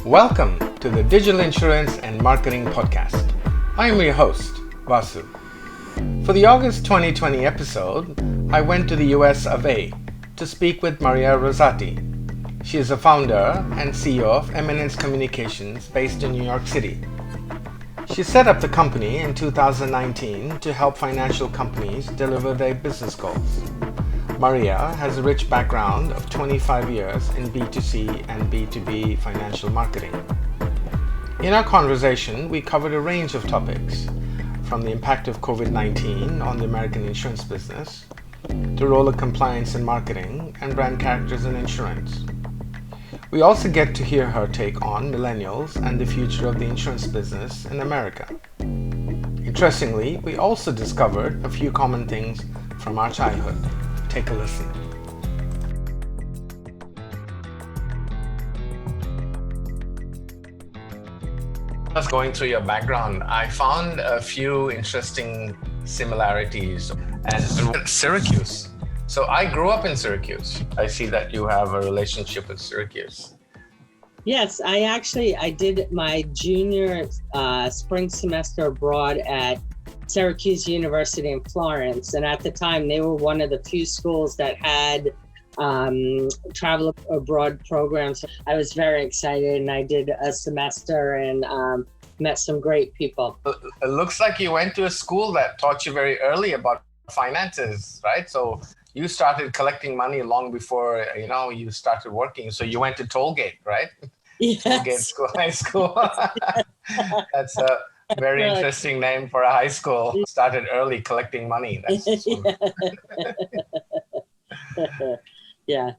Welcome to the Digital Insurance and Marketing Podcast. I am your host, Vasu. For the August 2020 episode, I went to the US of A to speak with Maria Rosati. She is a founder and CEO of Eminence Communications based in New York City. She set up the company in 2019 to help financial companies deliver their business goals. Maria has a rich background of 25 years in B2C and B2B financial marketing. In our conversation, we covered a range of topics, from the impact of COVID-19 on the American insurance business, to role of compliance in marketing and brand characters in insurance. We also get to hear her take on millennials and the future of the insurance business in America. Interestingly, we also discovered a few common things from our childhood. Take a listen. I was going through your background. I found a few interesting similarities. And Syracuse. So I grew up in Syracuse. I see that you have a relationship with Syracuse. Yes, I did my junior spring semester abroad at Syracuse University in Florence. And at the time, they were one of the few schools that had travel abroad programs. I was very excited and I did a semester and met some great people. It looks like you went to a school that taught you very early about finances, right? So you started collecting money long before, you started working. So you went to Tollgate, right? Yes. Tollgate School, high school. That's a very really interesting name for a high school. Started early collecting money. That's Yeah.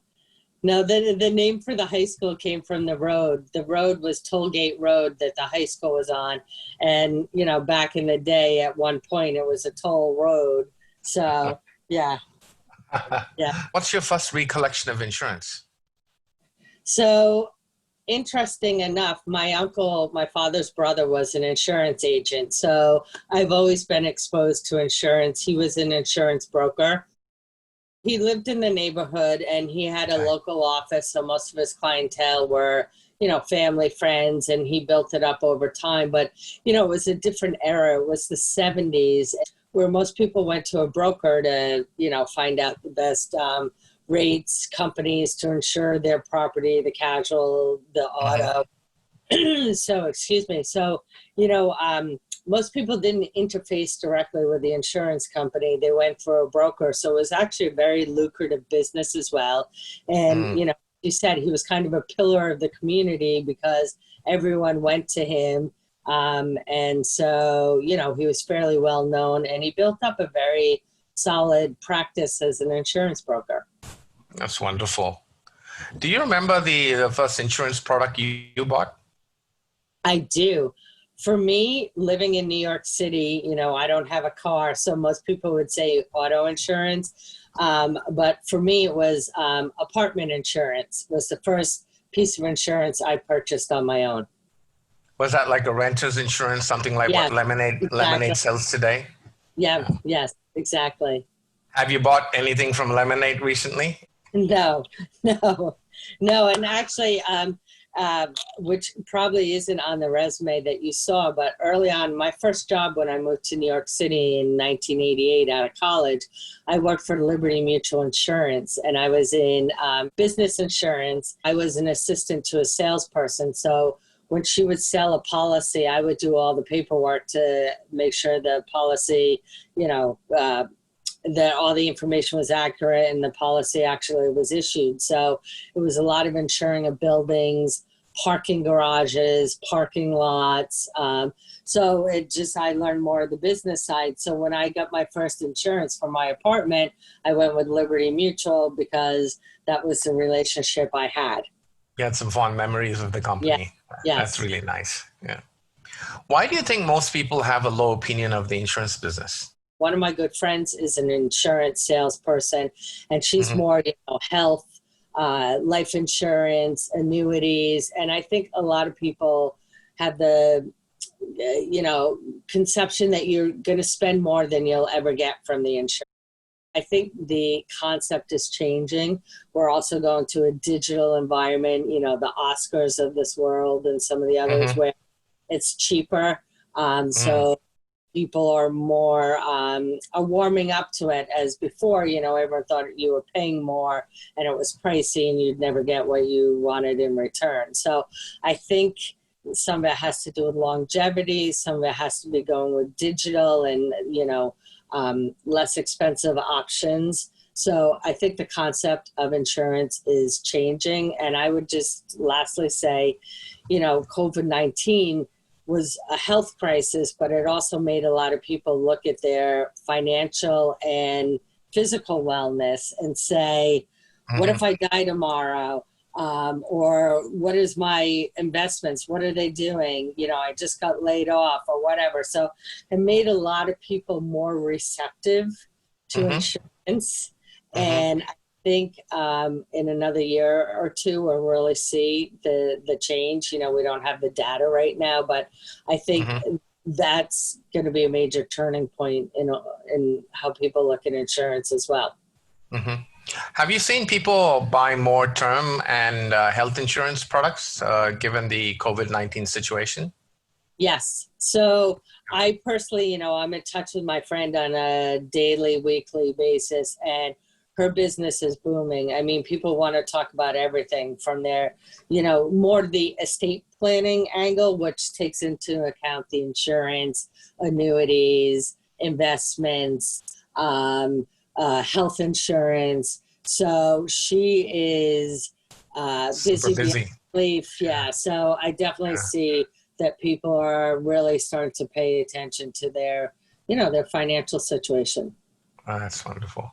No, the name for the high school came from the road. The road was Tollgate Road that the high school was on. And, back in the day, at one point, it was a toll road. So, yeah. Yeah. What's your first recollection of insurance? So, interesting enough, my uncle, my father's brother, was an insurance agent. So I've always been exposed to insurance. He was an insurance broker. He lived in the neighborhood and he had a local office. So most of his clientele were, family, friends, and he built it up over time. But, it was a different era. It was the 70s where most people went to a broker to, find out the best rates, companies to insure their property, the casual, the auto. So, most people didn't interface directly with the insurance company. They went for a broker. So it was actually a very lucrative business as well. And, you said he was kind of a pillar of the community because everyone went to him. And so, he was fairly well known and he built up a very solid practice as an insurance broker. That's wonderful. Do you remember the first insurance product you bought? I do. For me, living in New York City, I don't have a car, so most people would say auto insurance. But for me, it was apartment insurance was the first piece of insurance I purchased on my own. Was that like a renter's insurance, something like what Lemonade sells today? Yeah, yes, exactly. Have you bought anything from Lemonade recently? No. And actually, which probably isn't on the resume that you saw, but early on, my first job when I moved to New York City in 1988 out of college, I worked for Liberty Mutual Insurance and I was in business insurance. I was an assistant to a salesperson. So when she would sell a policy, I would do all the paperwork to make sure the policy, that all the information was accurate and the policy actually was issued. So it was a lot of insuring of buildings, parking garages, parking lots. So I learned more of the business side. So when I got my first insurance for my apartment, I went with Liberty Mutual because that was the relationship I had. You had some fond memories of the company. Yeah. That's really nice. Yeah. Why do you think most people have a low opinion of the insurance business? One of my good friends is an insurance salesperson, and she's more, health, life insurance, annuities. And I think a lot of people have the, conception that you're going to spend more than you'll ever get from the insurance. I think the concept is changing. We're also going to a digital environment, the Oscars of this world and some of the others where it's cheaper. So people are more are warming up to it, as before, everyone thought you were paying more and it was pricey and you'd never get what you wanted in return. So I think some of it has to do with longevity. Some of it has to be going with digital and, less expensive options. So I think the concept of insurance is changing. And I would just lastly say, COVID-19 was a health crisis, but it also made a lot of people look at their financial and physical wellness and say, what if I die tomorrow? Or what is my investments? What are they doing? I just got laid off or whatever. So it made a lot of people more receptive to insurance. And I think in another year or two, we'll really see the change. We don't have the data right now, but I think that's going to be a major turning point in how people look at insurance as well. Have you seen people buy more term and health insurance products given the COVID-19 situation? Yes. So I personally, I'm in touch with my friend on a daily, weekly basis, and her business is booming. I mean, people want to talk about everything from their, more the estate planning angle, which takes into account the insurance, annuities, investments, health insurance. So she is busy. Yeah. So I definitely see that people are really starting to pay attention to their, their financial situation. That's wonderful.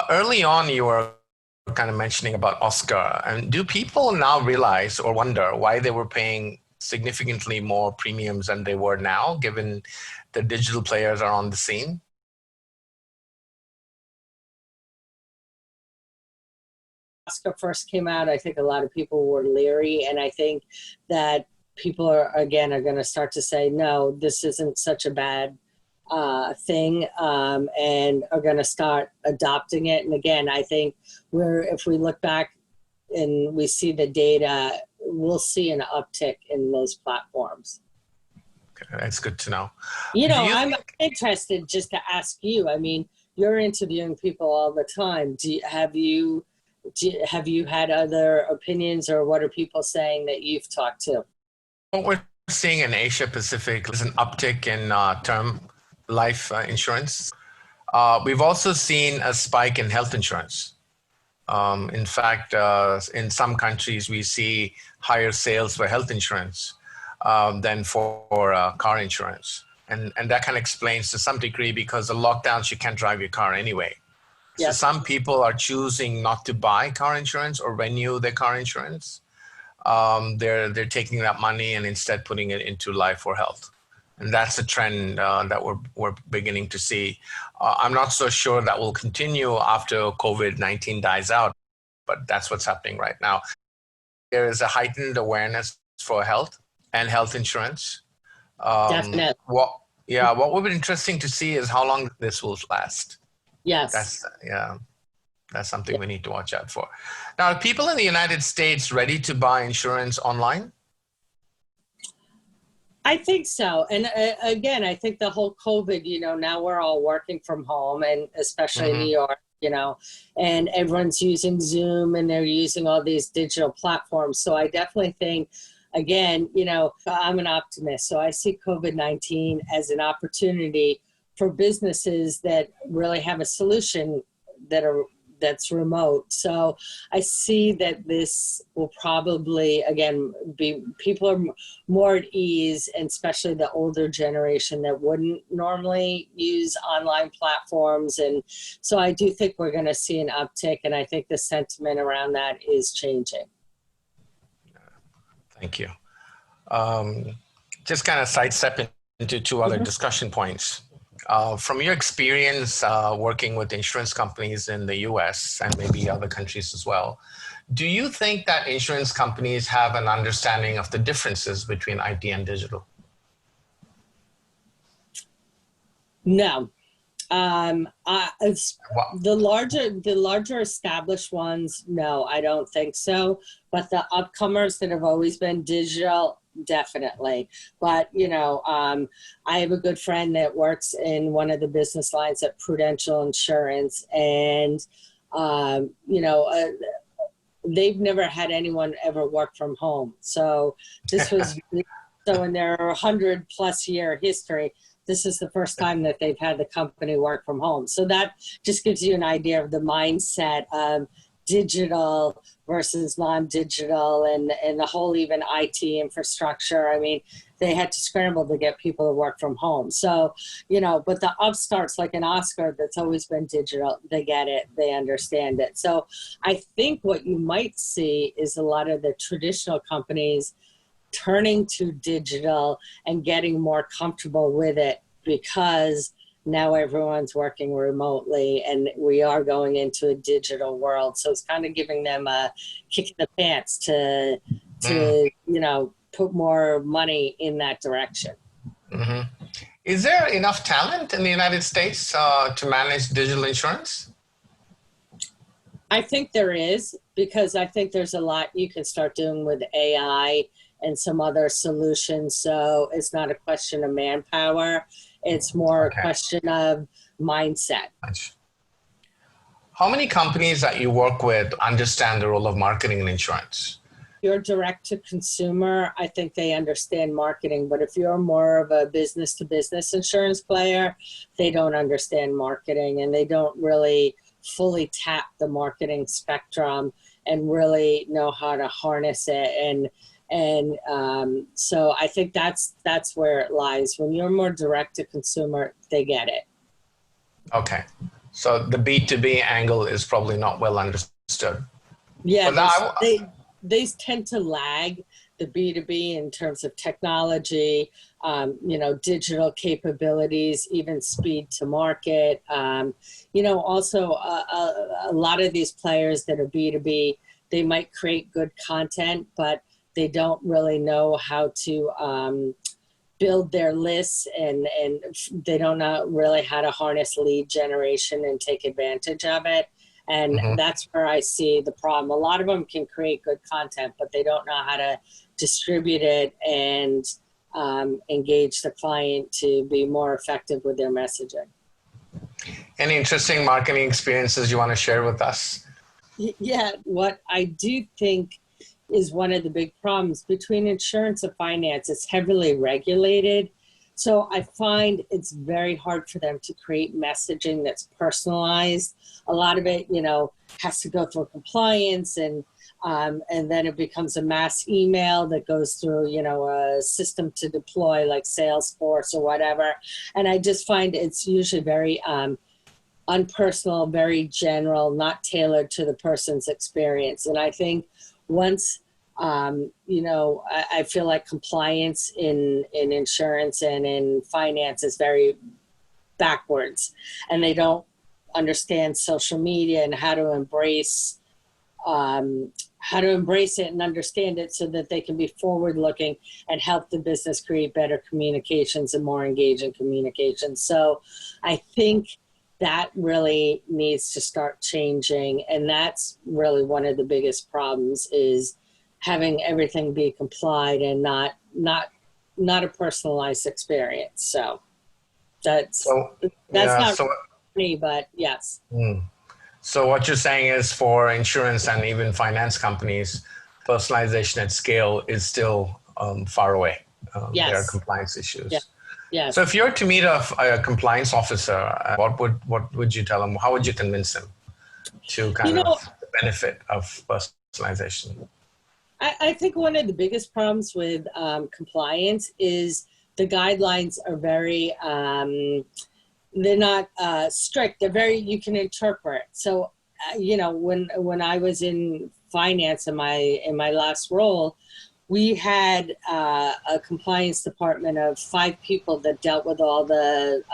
Early on, you were kind of mentioning about Oscar. And do people now realize or wonder why they were paying significantly more premiums than they were now, given the digital players are on the scene? Oscar first came out, I think a lot of people were leery. And I think that people are going to start to say, no, this isn't such a bad thing, and are going to start adopting it. And again, I think if we look back and we see the data, we'll see an uptick in those platforms. Okay, that's good to know. I'm interested just to ask you, I mean, you're interviewing people all the time. Have you had other opinions, or what are people saying that you've talked to? What we're seeing in Asia Pacific is an uptick in term life insurance. We've also seen a spike in health insurance. In fact, in some countries, we see higher sales for health insurance than for car insurance. And that kind of explains to some degree, because the lockdowns, you can't drive your car anyway. Yes. So some people are choosing not to buy car insurance or renew their car insurance. They're taking that money and instead putting it into life or health. And that's a trend that we're beginning to see. I'm not so sure that will continue after COVID-19 dies out, but that's what's happening right now. There is a heightened awareness for health and health insurance. Definitely. What would be interesting to see is how long this will last. Yes. That's something we need to watch out for. Now, are people in the United States ready to buy insurance online? I think so. And again, I think the whole COVID, now we're all working from home, and especially in New York, and everyone's using Zoom and they're using all these digital platforms. So I definitely think, again, I'm an optimist. So I see COVID-19 as an opportunity for businesses that really have a solution that's remote. So I see that this will probably, again, be, people are more at ease, and especially the older generation that wouldn't normally use online platforms. And so I do think we're going to see an uptick, and I think the sentiment around that is changing. Thank you. Just kind of sidestep into two other discussion points. From your experience working with insurance companies in the US and maybe other countries as well, Do you think that insurance companies have an understanding of the differences between IT and digital? No. Wow. The larger established ones, no, I don't think so. But the upcomers that have always been digital, definitely. But I have a good friend that works in one of the business lines at Prudential Insurance, and they've never had anyone ever work from home. So this was so in their 100-plus-year history, this is the first time that they've had the company work from home. So that just gives you an idea of the mindset of digital versus non-digital, and the whole even IT infrastructure. I mean, they had to scramble to get people to work from home. So, but the upstarts like an Oscar that's always been digital, they get it, they understand it. So I think what you might see is a lot of the traditional companies turning to digital and getting more comfortable with it, because now everyone's working remotely and we are going into a digital world. So it's kind of giving them a kick in the pants to put more money in that direction. Mm-hmm. Is there enough talent in the United States to manage digital insurance? I think there is, because I think there's a lot you can start doing with AI and some other solutions. So it's not a question of manpower. It's more a question of mindset. How many companies that you work with understand the role of marketing in insurance? If you're direct to consumer, I think they understand marketing. But if you're more of a business to business insurance player, they don't understand marketing, and they don't really fully tap the marketing spectrum and really know how to harness it. And so I think that's where it lies. When you're more direct to consumer, they get it. Okay. So the B2B angle is probably not well understood. Yeah, they tend to lag the B2B in terms of technology, digital capabilities, even speed to market. Also a lot of these players that are B2B, they might create good content, but they don't really know how to build their lists, and they don't know really how to harness lead generation and take advantage of it. And that's where I see the problem. A lot of them can create good content, but they don't know how to distribute it and engage the client to be more effective with their messaging. Any interesting marketing experiences you want to share with us? Yeah, what I do think is one of the big problems between insurance and finance. It's heavily regulated. So I find it's very hard for them to create messaging that's personalized. A lot of it, has to go through compliance, and then it becomes a mass email that goes through, a system to deploy like Salesforce or whatever. And I just find it's usually very unpersonal, very general, not tailored to the person's experience. And I think once, I feel like compliance in insurance and in finance is very backwards, and they don't understand social media and how to embrace it and understand it so that they can be forward looking and help the business create better communications and more engaging communications. So I think that really needs to start changing. And that's really one of the biggest problems, is having everything be complied and not a personalized experience. So that's not me, but yes. So what you're saying is, for insurance and even finance companies, personalization at scale is still far away. Yes. There are compliance issues. Yeah. Yes. So if you were to meet a compliance officer, what would you tell them? How would you convince them to kind of the benefit of personalization? I think one of the biggest problems with compliance is the guidelines are very, they're not strict. They're very, you can interpret. So, when I was in finance in my last role, we had a compliance department of 5 people that dealt with all the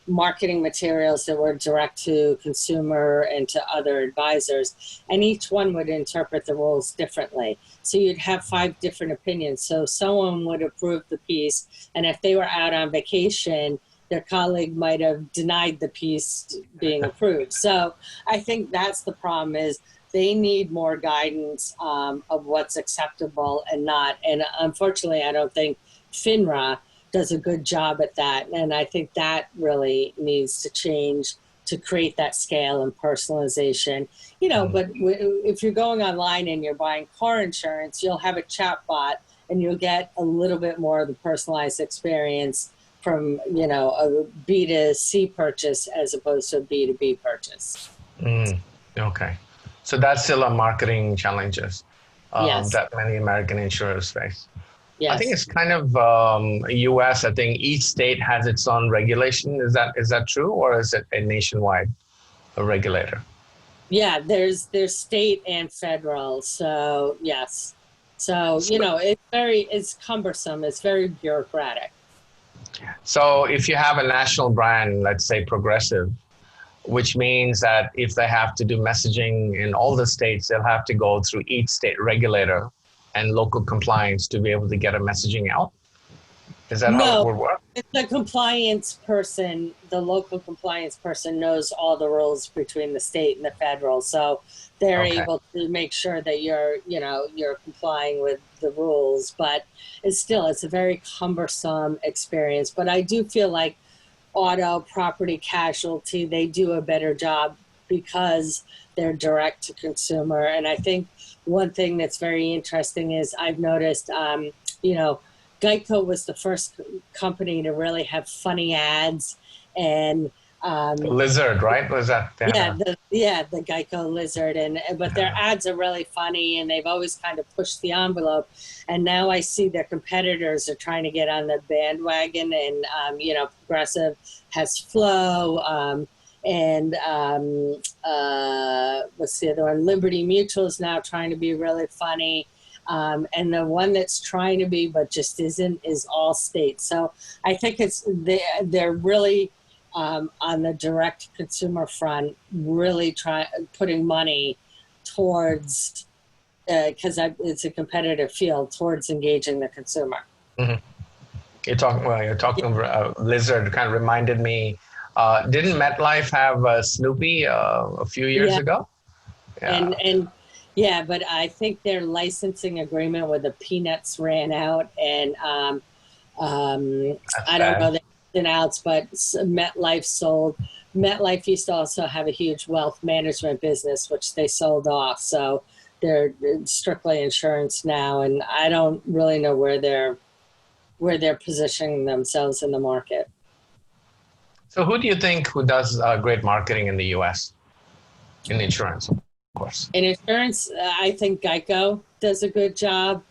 marketing materials that were direct to consumer and to other advisors, and each one would interpret the rules differently. So you'd have 5 different opinions. So someone would approve the piece, and if they were out on vacation, their colleague might have denied the piece being approved. So I think that's the problem, is they need more guidance of what's acceptable and not. And unfortunately, I don't think FINRA does a good job at that. And I think that really needs to change to create that scale and personalization. But if you're going online and you're buying car insurance, you'll have a chat bot and you'll get a little bit more of the personalized experience from, a B2C purchase as opposed to a B2B purchase. Okay. So that's still a marketing challenges Yes. that many American insurers face. Yes. I think it's kind of US. I think each state has its own regulation. Is that true, or is it a nationwide regulator? Yeah, there's state and federal. So yes. So it's cumbersome. It's very bureaucratic. So if you have a national brand, let's say Progressive, which means that if they have to do messaging in all the states, they'll have to go through each state regulator and local compliance to be able to get a messaging out? Is that how it would work? The compliance person, the local compliance person knows all the rules between the state and the federal. So they're able to make sure that you're complying with the rules, but it's a very cumbersome experience. But I do feel like auto, property, casualty, they do a better job because they're direct to consumer. And I think one thing that's very interesting is I've noticed, Geico was the first company to really have funny ads, and Lizard, right? Was that? The Geico Lizard, but their ads are really funny, and they've always kind of pushed the envelope. And now I see their competitors are trying to get on the bandwagon, and Progressive has Flow, and what's the other one? Liberty Mutual is now trying to be really funny. And the one that's trying to be but just isn't is Allstate. So I think they're really on the direct consumer front, really putting money towards, because it's a competitive field, towards engaging the consumer. Mm-hmm. You're talking about Lizard. Kind of reminded me. Didn't MetLife have Snoopy a few years ago? Yeah. Yeah, but I think their licensing agreement with the Peanuts ran out, and I don't know the ins and outs, but MetLife sold. MetLife used to also have a huge wealth management business, which they sold off. So they're strictly insurance now, and I don't really know where they're positioning themselves in the market. So who do you think does great marketing in the U.S. in insurance? Course. In insurance, I think Geico does a good job.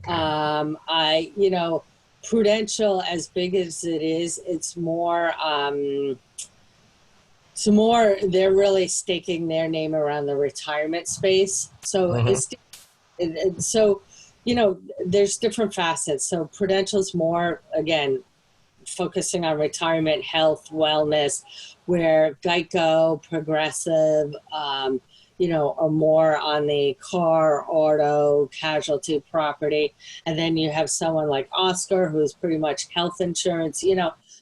Okay. Prudential, as big as it is, it's more, they're really staking their name around the retirement space. So, there's different facets. So Prudential's more, again, focusing on retirement, health, wellness, where Geico, Progressive, are more on the car, auto, casualty, property. And then you have someone like Oscar, who's pretty much health insurance,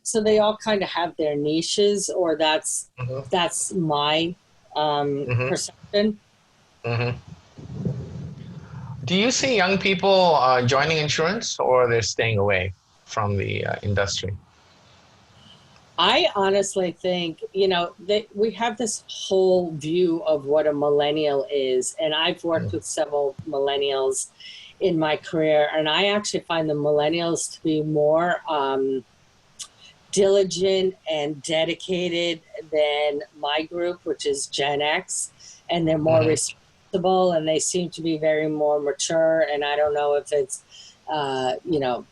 so they all kind of have their niches, or that's my perception. Mm-hmm. Do you see young people joining insurance, or they're staying away from the industry? I honestly think, we have this whole view of what a millennial is. And I've worked with several millennials in my career. And I actually find the millennials to be more diligent and dedicated than my group, which is Gen X. And they're more responsible, and they seem to be very more mature. And I don't know if it's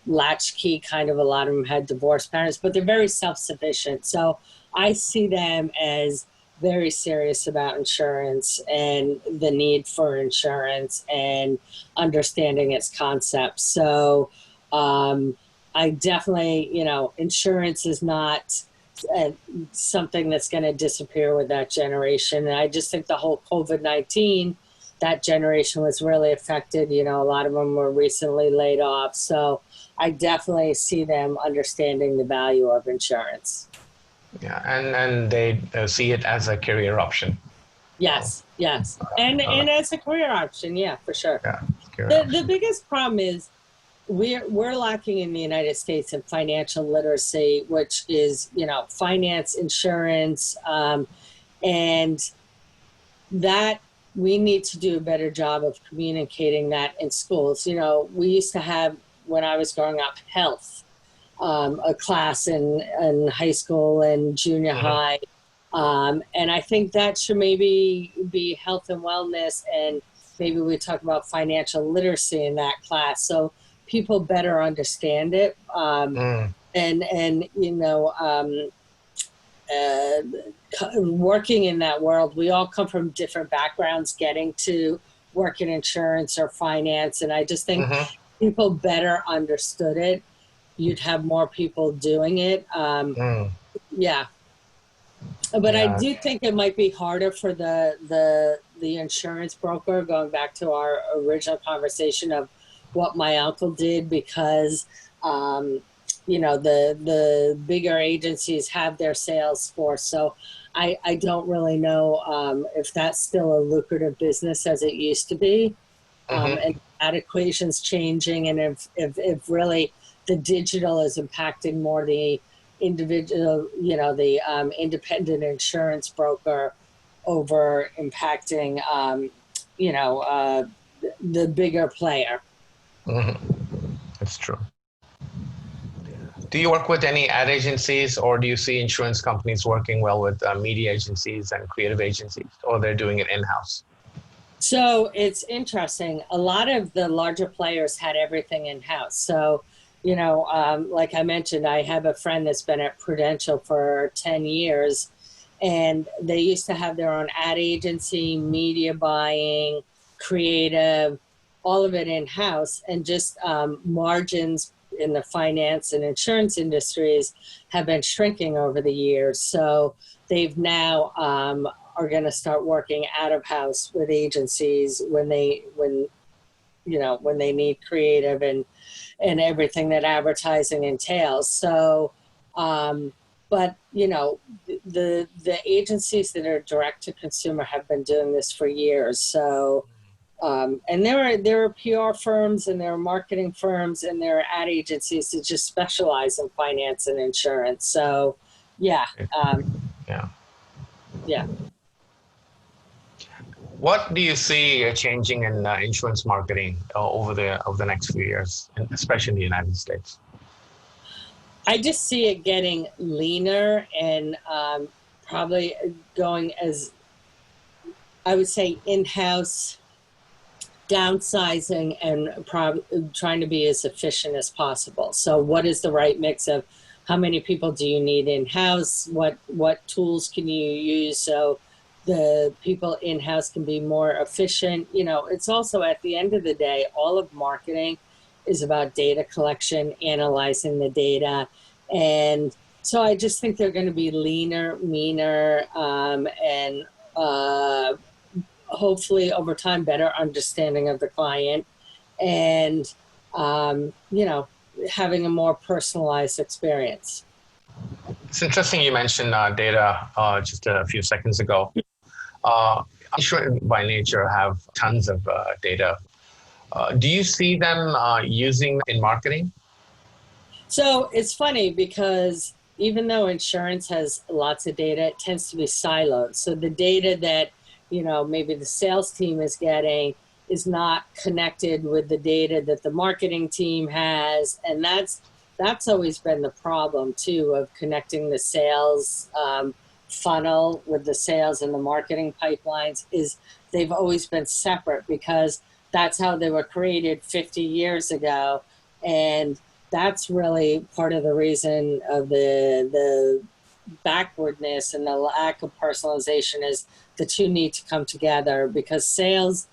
latchkey, kind of, a lot of them had divorced parents, but they're very self-sufficient. So I see them as very serious about insurance and the need for insurance and understanding its concepts. So I definitely, insurance is not something that's going to disappear with that generation. And I just think the whole COVID-19, that generation was really affected. You know, a lot of them were recently laid off. So I definitely see them understanding the value of insurance. Yeah, and they see it as a career option. Yes, yes. And as a career option, yeah, for sure. Yeah, The biggest problem is we're lacking in the United States in financial literacy, which is, you know, finance, insurance, and that we need to do a better job of communicating that in schools. You know, we used to have, when I was growing up, health, a class in high school and junior high. And I think that should maybe be health and wellness, and maybe we talk about financial literacy in that class so people better understand it. And you know, working in that world, we all come from different backgrounds getting to work in insurance or finance. And I just think people better understood it, you'd have more people doing it. Yeah. But I do think it might be harder for the insurance broker, going back to our original conversation of what my uncle did, because you know, the bigger agencies have their sales force. So I don't really know if that's still a lucrative business as it used to be. And that equation's changing, and if really the digital is impacting more the individual, you know, the independent insurance broker over impacting, you know, the bigger player. That's true. Do you work with any ad agencies, or do you see insurance companies working well with media agencies and creative agencies, or they're doing it in-house? So it's interesting. A lot of the larger players had everything in-house. So, you know, like I mentioned, I have a friend that's been at Prudential for 10 years, and they used to have their own ad agency, media buying, creative, all of it in-house, and just margins in the finance and insurance industries have been shrinking over the years. So they've now are going to start working out of house with agencies when you know, when they need creative and everything that advertising entails. So, but you know, the agencies that are direct to consumer have been doing this for years. So, and there are PR firms, and there are marketing firms, and there are ad agencies that just specialize in finance and insurance. So, yeah. Yeah. What do you see changing in insurance marketing over the next few years, especially in the United States? I just see it getting leaner and probably going, as I would say, in-house, downsizing, and trying to be as efficient as possible. So what is the right mix of how many people do you need in-house? What tools can you use so the people in-house can be more efficient? You know, it's also, at the end of the day, all of marketing is about data collection, analyzing the data. And so I just think they're going to be leaner, meaner, and hopefully over time, better understanding of the client, and, you know, having a more personalized experience. It's interesting you mentioned data just a few seconds ago. Insurance by nature have tons of data. Do you see them using in marketing? So it's funny, because even though insurance has lots of data, it tends to be siloed. So the data that, you know, maybe the sales team is getting is not connected with the data that the marketing team has. And that's always been the problem too, of connecting the sales funnel with the sales and the marketing pipelines, is they've always been separate, because that's how they were created 50 years ago. And that's really part of the reason of the backwardness and the lack of personalization, is the two need to come together, because sales,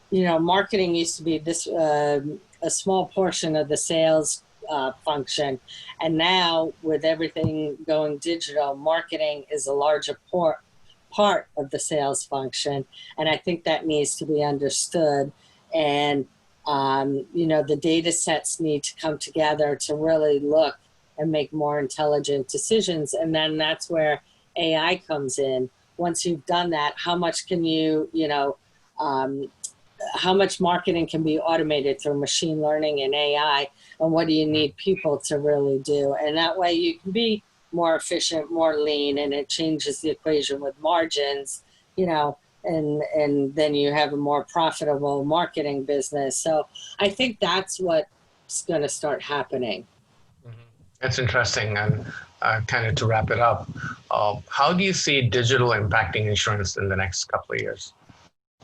you know, marketing used to be this a small portion of the sales function. And now with everything going digital, marketing is a larger part of the sales function. And I think that needs to be understood. And, the data sets need to come together to really look and make more intelligent decisions. And then that's where AI comes in. Once you've done that, how much can how much marketing can be automated through machine learning and AI, and what do you need people to really do? And that way you can be more efficient, more lean, and it changes the equation with margins, and then you have a more profitable marketing business. So I think that's what's going to start happening. That's interesting. And kind of to wrap it up, how do you see digital impacting insurance in the next couple of years,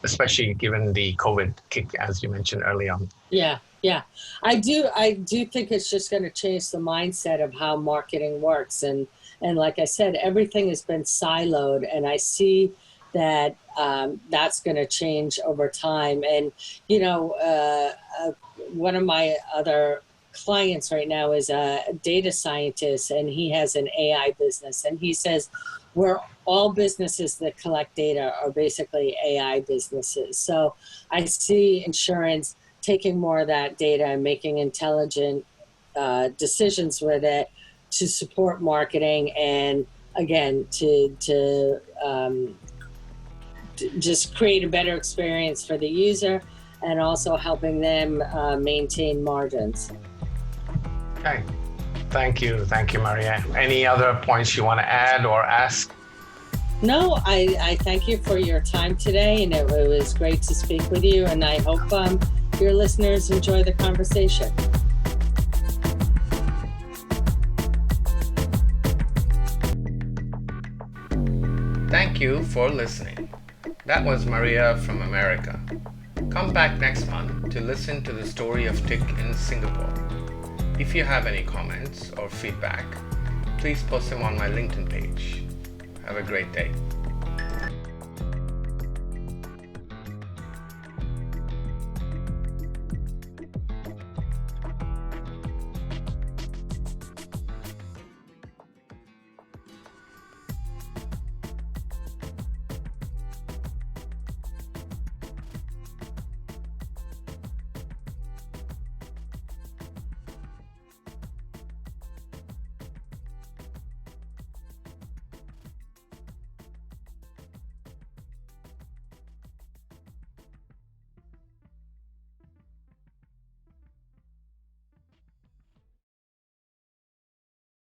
especially given the COVID kick, as you mentioned early on? Yeah. I do think it's just going to change the mindset of how marketing works. And like I said, everything has been siloed, and I see that that's going to change over time. And, one of my other clients right now is a data scientist, and he has an AI business, and he says we're all businesses that collect data are basically AI businesses. So I see insurance taking more of that data and making intelligent decisions with it to support marketing, and again to just create a better experience for the user, and also helping them maintain margins. Okay. Thank you, Maria. Any other points you want to add or ask? No, I thank you for your time today, and it was great to speak with you, and I hope your listeners enjoy the conversation. Thank you for listening. That was Maria from America. Come back next month to listen to the story of Tick in Singapore. If you have any comments or feedback, please post them on my LinkedIn page. Have a great day.